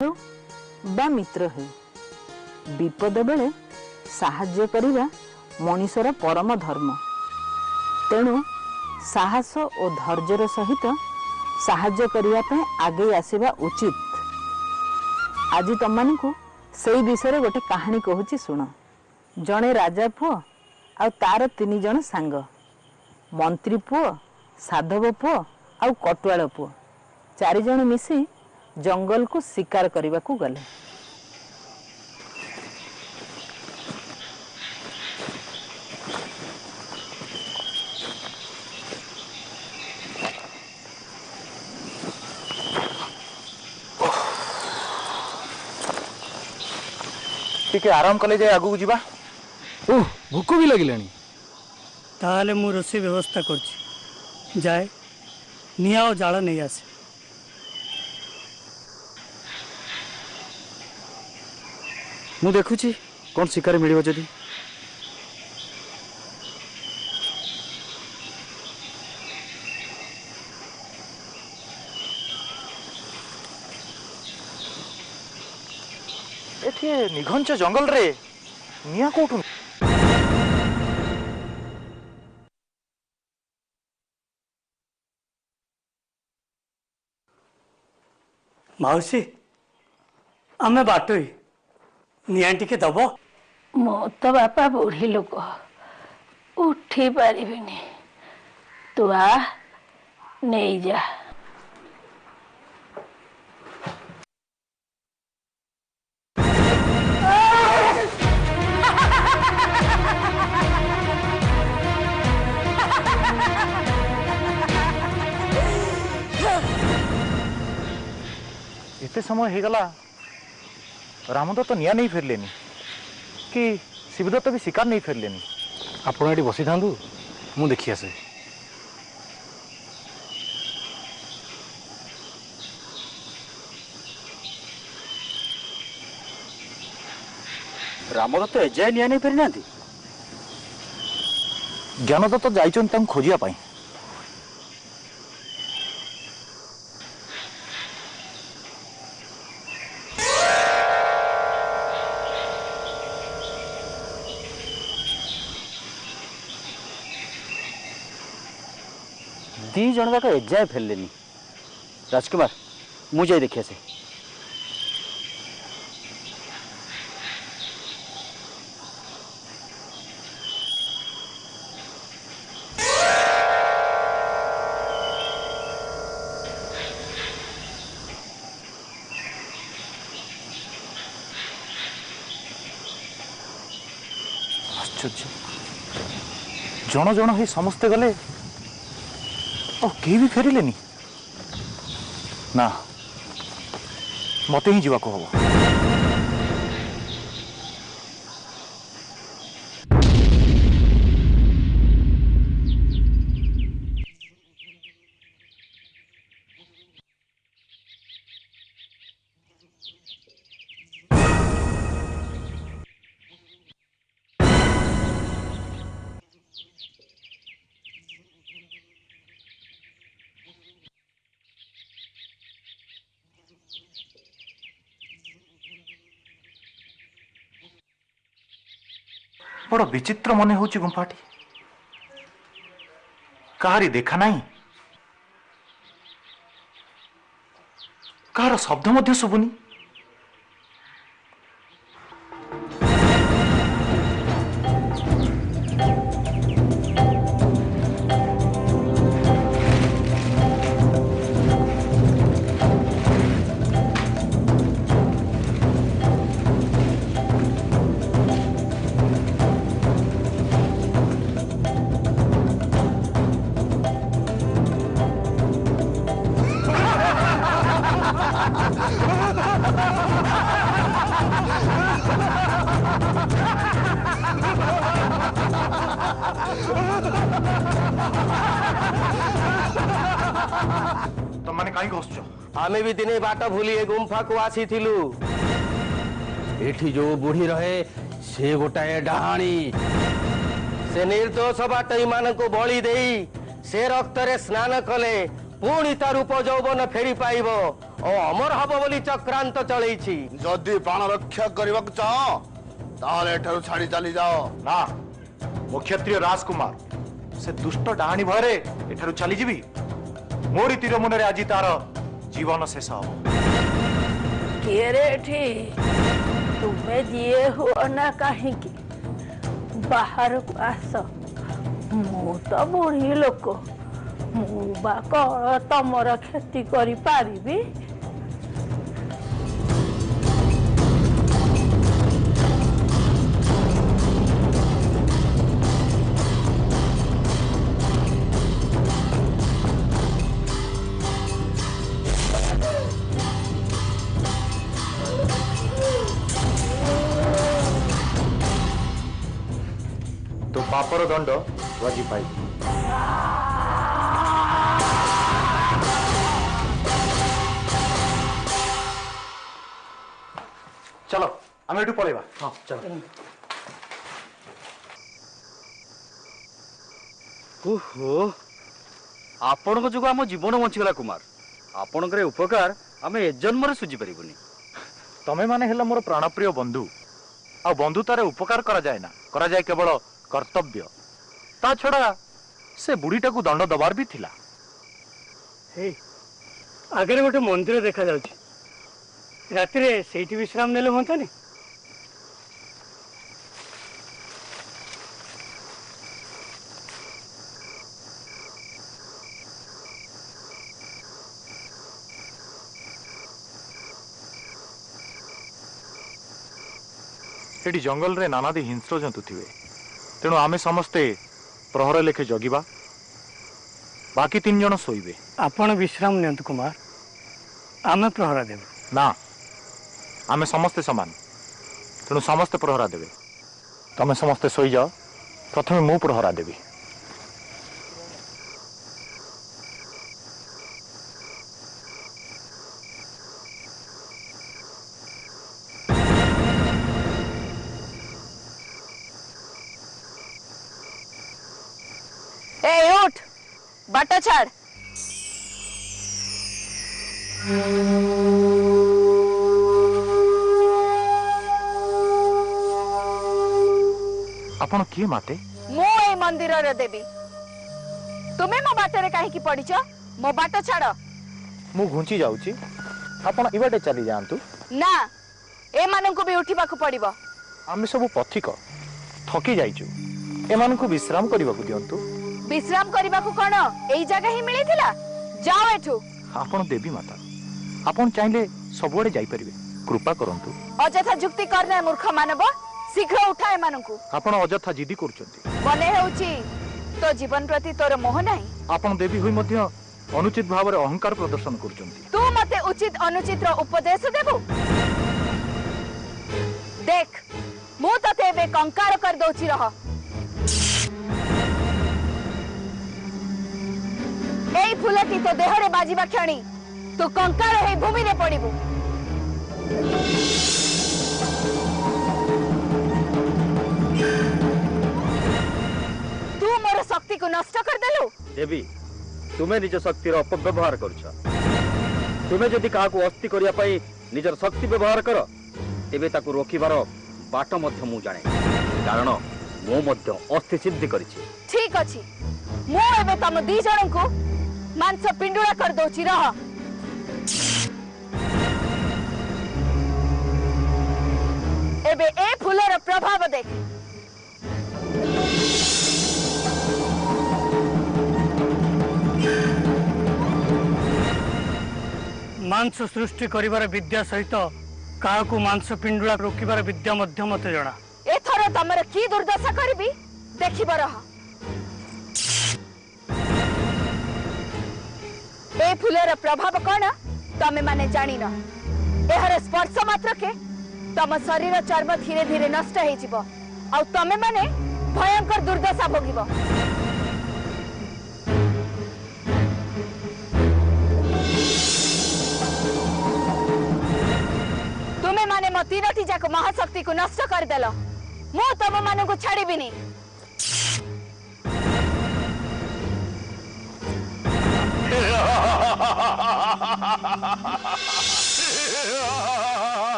हो बा मित्र हो विपद बेले साहाय्य करिबा मनीषर परम धर्म। तेणु साहस और धैर्यर सहित साहाय्य करिया पे आगे आसीबा उचित। आज तम को से विषय गोटे कहानी कहूची सुन। जड़े राजा पुओ आ तार 3 जण सांग, मंत्री पुओ, साधव पुओ आ कटुआल पुओ 4 जण मिसी जंगल को शिकार करने को गले। टिके आराम कले जाए आगु जीवा। ओह भूक भी लगिलानी। ताहले मु रोषे व्यवस्था करछि, जाए निया और जाल नहीं आसे। मु देखुची कौन शिकार मिलिबो जदी। एठी निघंच जंगल रे निया कोठु? माउसी आमे बाटोई निया टिके दबो। मो तो बापा बुढ़ी लोक उठी पारिबिनी, तू आ नहीं जा। एते समय हो गला रामदत्त निया नहीं फेरलेनी कि शिवदत्त भी शिकार नहीं फेरलेनी। आपण एठी बसी थांदु, मु देखि आसे। रामदत्त एजाए निया नहीं फेरी नांती। ज्ञानदत्त जाइचन तम खोजिया पाई। दी जन जाक एजाए फेरलेनी। राजकुमार मु जाई देखि आसे। आश्चर्य, जन जन ही समस्ते गले और केही भी फेरिलेनी ना। मते ही जीवा को हबो। बड़ विचित्र मने होची गुंफाटी। कहारी देखा नहीं, कहार शब्द मध्य शुभुनी। तुम कहीं कहु? आमे भी दिने बाट भूली ए गुंफा को आसी थिलु। एठी जो बुढ़ी रहे से गोटाए डाहाणी। से निर्दोष बाटई मान को बलि देई से रक्त रे स्नान कले पुणी ता रूप यौवन फेरी पाइब और अमर हब बोली चक्रांत चलैछि। जदि प्राण रक्षा करने चाह ताहले एठारु छाड़ी चली जाओ। ना मो क्षत्रिय राजकुमार से दुष्ट डाहाणी भयरे एठारु चली जीवी। मोरी तीर मुनरे आज तार जीवन शेष हम। किए रे ठी तुम्हें जिए हो ना कहीं बाहर को आस। मु तो बुढ़ी लोक मुबा कौन तमर क्षति करी पारिबी। तो पापर दंड राजी पाई। चलो आम एठू पलैबा। हाँ चलो। ओहो आपण जो आम जीवन बंचीगला कुमार। आपणकर उपकार आम ए जन्म सुझी पारिबुनी। तमे माने हेला मोर प्राणप्रिय बंधु। आ बंधुतारे उपकार करा जाए ना, करा जाए केवल कर्तव्य। ता छड़ा से बुढ़ीटा को दंड दबार भी थिला। हे आगे गोटे मंदिर देखा जाउछि। राति रे सेठी विश्राम नेले होंतानी। एटी जंगल रे नानादी हिंस्र जंतु थिवे। तेणु आमे समस्ते प्रहर लेखे जगिबा। बाकी 3 जन सोइबे। आपण विश्राम नियंतु कुमार, आमे प्रहरा देबो। ना आमे समस्ते समान। तेणु समस्ते प्रहरा देबे। तमे समस्ते सोई जाओ। प्रथमे मु प्रहरा देबी। ए उठ बाटा छाड़। आपण किए माते? मो ए मंदिर रे देवी। तुम्हें मो बाटरे काहे की पड़ीच? मो बाट छाड़। मु घुंची जाउची। आपण इबाटे चली जांतु। ना ए माननकु भी उठिबाकू पड़िबो। आमे सब पथिक थकी जाइचु। ए माननकु विश्राम करबाकू दियंतु। विश्राम करबाकू कोन एई जगह ही मिलिथिला? जाओ एठू। आपण देवी माता, आपण चाहिले सबुआडे जाई परिबे। कृपा करंतु। अजथा जुक्ति करना मूर्ख मानव। शीघ्र उठा ए माननकु। आपण अजथा जिदी करचंती। बने होउची तो जीवन प्रति तोर मोह नाही। आपण देवी होई मध्य अनुचित भाव रे अहंकार प्रदर्शन करचंती। तू मते उचित अनुचित रो उपदेश देबो। देख मु तते बे कंकार कर दोची रह। एई फुलटी तो देहरे बाजीबा क्षणी तू कंकार हे भूमि रे पड़िबू। तू मोर शक्ति को नष्ट कर देलु। देवी तुम्हें निज शक्तिर अपव्यवहार करुछ। तुम्हें जदि काहाकू अस्थि करिया पई निजर शक्ति व्यवहार कर तेबे ताकू रोकिबार बाट मध्य मु जाने। कारण मु मध्य अस्थि सिद्धि करिछि। ठीक अछि मु एबे तम दी जण को मांस पिंडुळा कर दोची रह। एबे ए फूलर प्रभाव देख। मांस सृष्टि करिवार विद्या सहित काहाकू मांस पिंडुळा रोकिबार विद्या मध्य मते जणा। एथर तमर की दुर्दशा करबी देखिब रह। ए फूलर प्रभाव कौन तमे माने जानी न। एहर स्पर्श मात्र के तम शरीर चर्म धीरे धीरे नष्ट हो जिवो आ तमे माने भयंकर दुर्दशा भोगिबो। तुमे माने मो तीनोटी जाक महाशक्ति को नष्ट कर देलो। मु तम माने को छाड़ीबिनी।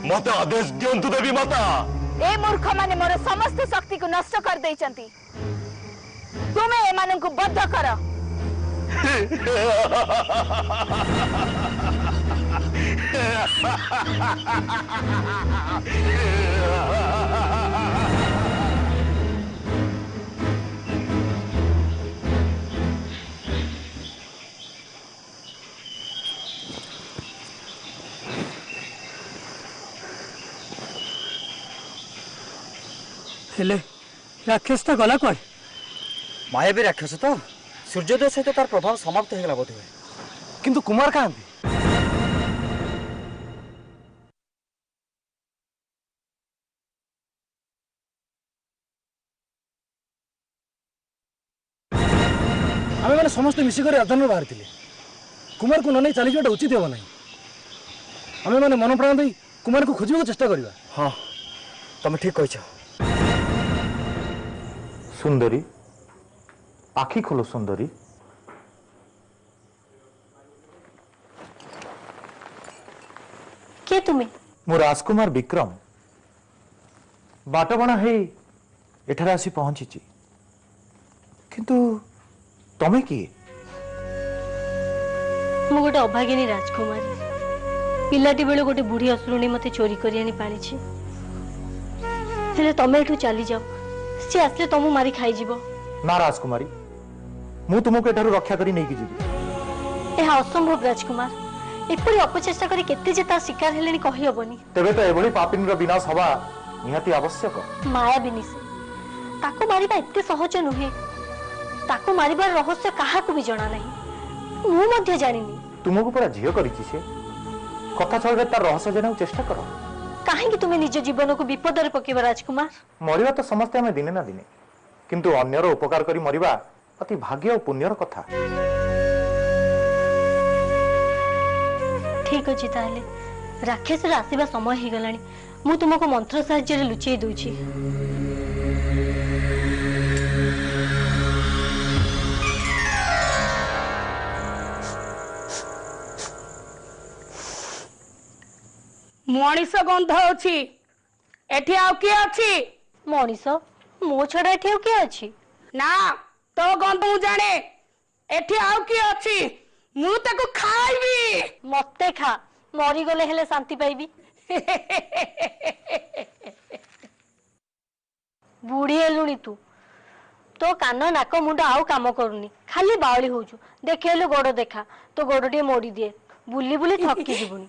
मत आदेश दिंतु देवी माता। ए मूर्ख माने मोर समस्त शक्ति को नष्ट कर देइचंती। तुमे एमानन को बद्ध कर। हेले राक्षस तो गला कौन मायावी राक्षस तो सूर्योदय सहित तार प्रभाव समाप्त हो गला बोध हुए किंतु कुमार कहाँ आमे माने समस्त मिसिक राजधानी बाहर थिले कुमार को ननै चली जाटा उचित हेबो नै आमे माने मन प्राण दे कुमार को खोजबो चेष्टा करबा। हाँ तुम ठीक कह सुंदरी आखि खोलो सुंदरी। के तुम्हें मु राजकुमार विक्रम बाटबणा है एठारे आसी पहुंची किंतु तमे किए? मु गोटे अभागिनी राजकुमारी पिलाटी बेले गोटे बुढ़ी असुरुणी मते चोरी करी आनी पालिछि हेले तमे एठू चली जाओ सी आसले तुम मारी खाई जीवो। ना राजकुमारी मु तुमको एठारु रक्षा करी नहीं की जीवी। यह असंभव राजकुमार एपरी अपचेष्टा करी केते जे ता शिकार हेलेनी कहि हबनी। तेबे तो एभली पापिनीर विनाश हवा निहाती आवश्यक। माया बिनिस ताको मारिबा एते सहज नुहे ताको मारिबार रहस्य काहाकू भी जणा नहीं मु मध्ये जानिनी। तुमको पूरा झियो करिछि से कथा चलबे तार रहस्य जनाउ चेष्टा करो। काहे कि तुमे निज जीवन को विपद रे पकेबा राजकुमार? मरिबा तो समस्त हमें दिने ना दिने किंतु अन्यर उपकार करी मरिबा अति भाग्य और पुण्यर कथा। ठीक अछि ताले राक्षस आसीबा समय ही गलानी मु तुमको मंत्र साहाय्य रे लुचेई दोछि। मनीष गंध अछि एठी आउ के अछि? मनीष मो छडा एठी आउ के अछि? ना तो गंध मु जाने एठी आउ के अछि मु ताको खाइबी। मते खा मरी गले हेले शांति पाइबी। बुढ़ी हेलुनी तू तो कान नाक मुंड आउ काम करूनी खाली बावली होजु देखेलु गोड़ देखा तो गोड़ टे मोड़ी दिए बुली बुली थकी जीवनी।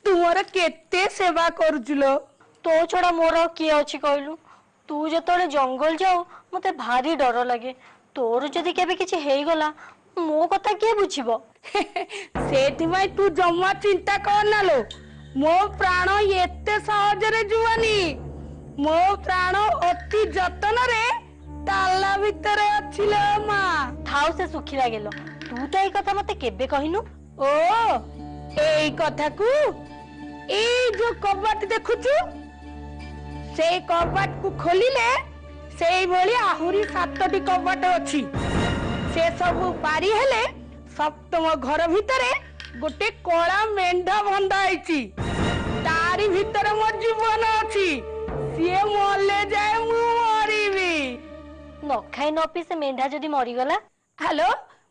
तुमर केते सेवा करूजुलो तो छड़ा मोर किए अछि कहलु तू जतले जंगल जाओ मते भारी डर लागे तोर जदी केबे किछि हेई गला मो कथा के बुझिबो। सेठी भाई तू जम्मा चिंता कर ना लो मो प्राण एते सहज रे जुवानी मो प्राण अति जतन रे ताला भितरे अछिलो मा। थाउ से सुखिला गेलो तू तो ए कथा मते केबे कहिनु? ओ एई कथा को ए जो कबाट देखुछु से कबाट को खोलिले सेई भली आहुरी 7टी कबाट अछि से सब पारी हेले सप्तम घर भितरे गोटे कला मेंढा बंधा आइछि तारी भितरे मोर जीवन अछि सिए मले जाए मु मरिबी। न खाई न पी से मेंढा जदी मरी गला हेलो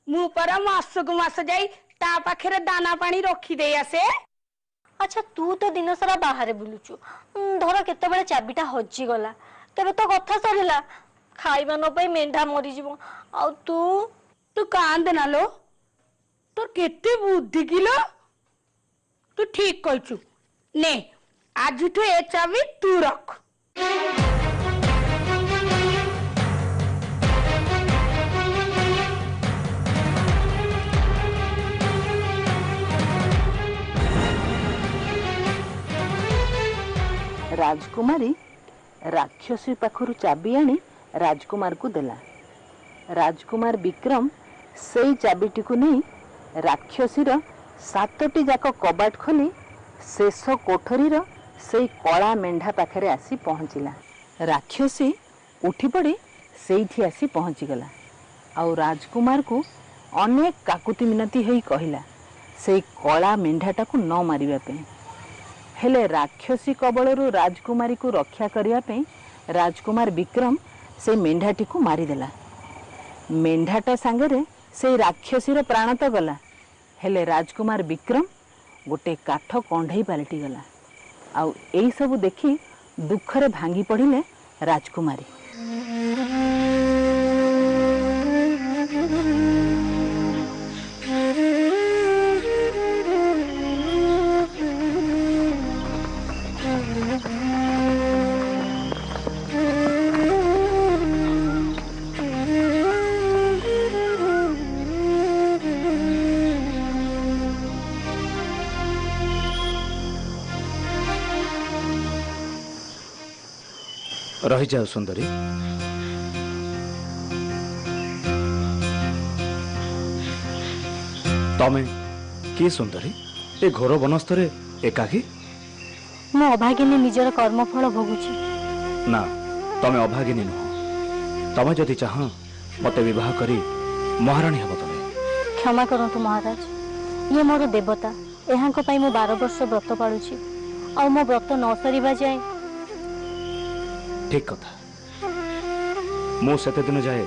मु पर मासक मास जाई ता पाखरे दाना पानी रखी दे आसे। अच्छा तू तो दिन सारा बाहर बुलुचु धर केते बेले चाबिटा हजी गला तबे तो कथा सरिला खाइबा न पाई मेंढा मरी जीवो आ तू कांद ना लो तो केते बुद्धि किलो तू ठीक कहचु ने आजुठु ए चाबी तू रख। राजकुमारी राक्षसी पाखरु चाबी आनी राजकुमार को देला। राजकुमार विक्रम सेई चाबीटी को नहीं राक्षसीर 7टी जाक कबाट खोली शेष कोठरीर सेई कला मेंढा पाखरे आसी पहुंचिला। राक्षसी उठी पड़ी ସେଇଠି ଆସି ପହଞ୍ଚିଗଲା ଆଉ ରାଜକୁମାର को अनेक काकुति मिनती होई कहिला सेई कला मेंढाटाକୁ न मारिबा पे हेले राक्षसी कबलरू राजकुमारी को रक्षा करिया पे राजकुमार विक्रम से मेंढाटी को मारिदेला। मेंढाटा सांगरे से राक्षसीर प्राण तो गला हेले राजकुमार विक्रम गोटे काठ कंढई पलटि गला आउ एई सब देखी दुखरे भांगी पड़िले राजकुमारी। रही जाओ सुंदरी। तमे कि सुंदरी ए घोर बनस्थरे एकाकी? मु अभागिनी निजर कर्मफल भोगुची। ना तमे अभागिनी नुह। तमे जदि चाह मते विवाह करी महारानी हब तमे। क्षमा करंतु महाराज, ये मोर देवता एहांको पई मु 12 वर्ष व्रत पाळुची आ मो व्रत न सरीबा जाय। ठीक कथा मु सेते दिन जाए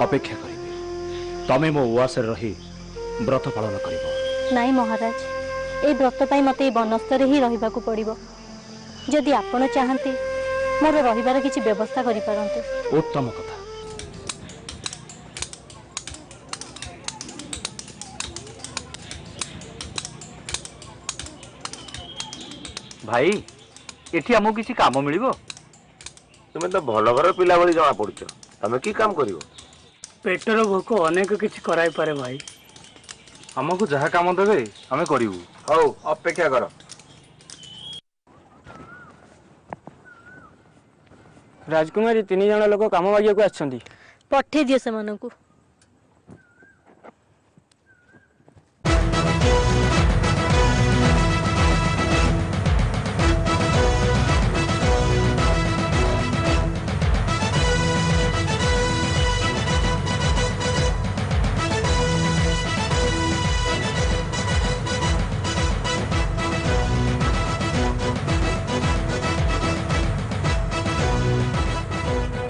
अपेक्षा करिबी तमे मो उवासरे रही व्रत पालन करिबो। नाई महाराज, ए व्रत पई मते ए बनस्थरे ही रहिबा को पड़िबो। जदि आपण चाहंते मोर रहिबार किछि व्यवस्था करि पारंते। उत्तम कथा। भाई एठी हमो किछि काम मिलिबो? तुम तो भल घर पिला भली जमा पड़ुछ, तमे की काम करिवो? पेटर भोक अनेक किछि कराई पारे भाई। हमको जहाँ काम देवे आमे करिवु। हौ अपेक्षा कर। राजकुमारी 3 जण लोक काम मागिया को आछंती। पठे दियो सेमानकु।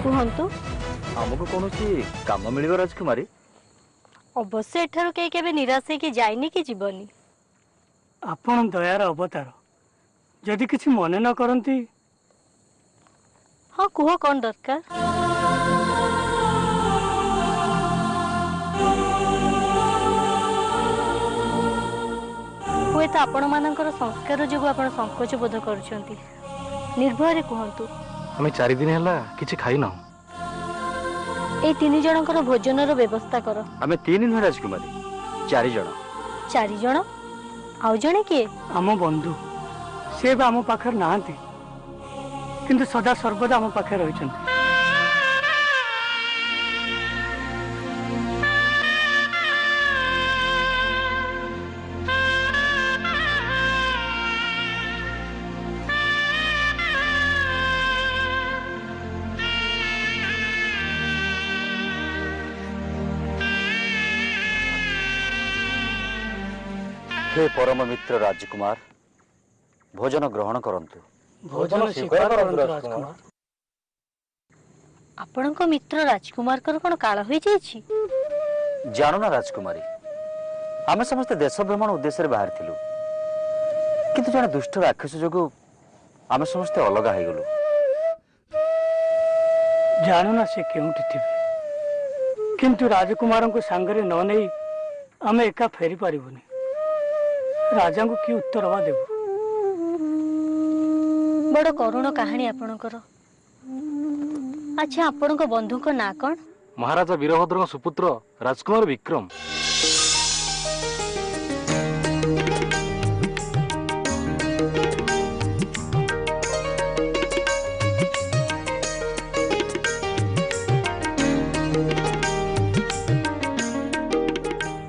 कुहंतु हमको कोनोसी काम मिलिबो राजकुमारी? अवश्य एठारो के केबे निराश है कि जाइनी कि जीवनी। आपण दयार अवतार, जदि किछि मने न करंती। हाँ कुह कौन दरकार? हुए तो आपण मानकर संस्कार जो आपण संकोच बोध करूछंती। निर्भय कहंतु। हमें 4 दिन हैला किछि खाई ना। ए 3 जनकर भोजनर व्यवस्था कर। हमें 3 नुह राजकुमारी, 4 जण। 4 जण? आउ जणे के? आम बंधु से बा आम पाखर नाहंती, किंतु सदा सर्वदा आम पाखे रहिछंती। हे परम मित्र राजकुमार, भोजन ग्रहण करंतु। भोजन स्वीकार करंतु राजकुमार। आपणको मित्र राजकुमार कर कोन काळ होई जाईछि? जानो ना राजकुमारी, आमे समस्त देश भ्रमण उद्देश्य रे बाहर थिलु, किंतु जने दुष्ट राक्षस जोगु आमे समस्त अलगा हे गेलु। जानो ना से केउठी थिबे, किंतु राजकुमार को सांगरे न नै आमे एका फेरी पारिबुनी। राजा को की उत्तर हवा देबो? बड़ करुण कहानी आपणकर। अच्छा आपणको बंधु को ना कोन? महाराजा वीरभद्र सुपुत्र राजकुमार विक्रम।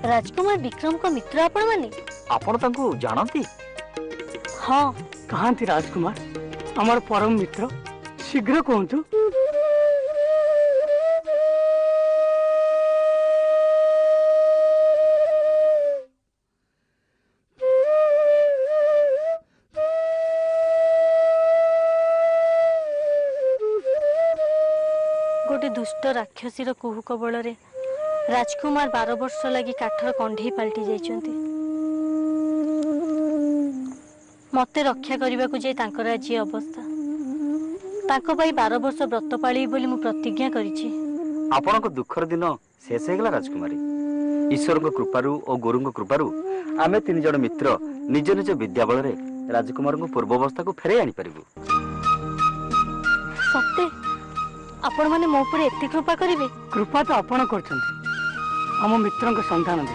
राजकुमार विक्रम को मित्र आपण माने? आपण तांको जानंती? हाँ। कहांती राजकुमार, हमार परम मित्र, शीघ्र कहंतु। दुष्ट राक्षसीर कुहुक बଳରେ राजकुमार 12 वर्ष लगी काठर कंढे पलटि जाइछन्ति। मते रक्षा करने को जाई तांकर आज अवस्था ताको पाई 12 वर्ष व्रत पाली बोली मु प्रतिज्ञा करिछि। आपण को दुखर दिन शेष हो गला राजकुमारी। ईश्वर को कृपारू और गुरु को कृपारू आमे 3 जण मित्र निज निज विद्या बल रे राजकुमार को पूर्वावस्था को फेरे आनी परिबु। सत्य आपण माने मो पर एते कृपा करिवे? कृपा तो आपण करछन्ति हम मित्रन को संतान दे।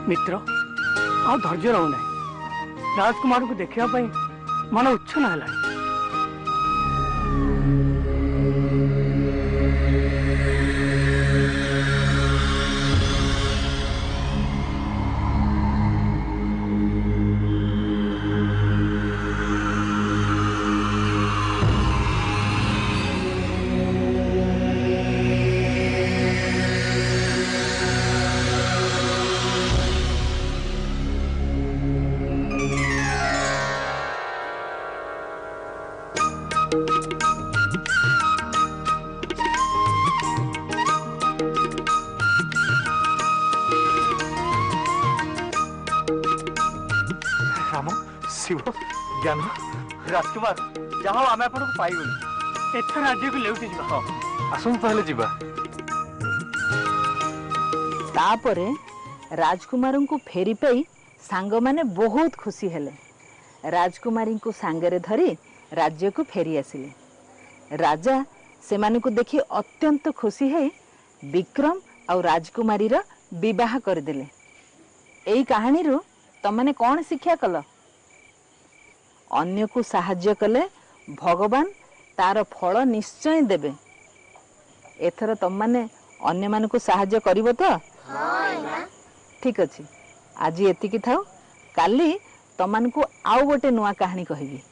मित्र आ धैर्य रहू नाही। राजकुमार को देखिया पई मन उच्छन हला। राम शिव ज्ञान राजकुमार जाओ आमे आपण को पाइबुनी। एथर राज्य को लेउटी जिबा। हाँ आसुन ताहले जीवा। तापरे राजकुमार को फेरी पाई सांग माने बहुत खुशी हेले। राजकुमारी को सांगरे धरी राज्य को फेरी आसिले। राजा सेमान को देखि अत्यंत खुशी है विक्रम और राजकुमारी रा विवाह कर देले। एई कहानी रो तमने कौन शिक्षा कल? अन्य को साहाय्य कले भगवान तार फल निश्चय देबे। एथर तम माने अन्य मान को साहाय्य करिवो तो? ठीक अछि। आज एतिकी थाउ, काली तमान को आउ गोटे नुआ कहानी कहिबी।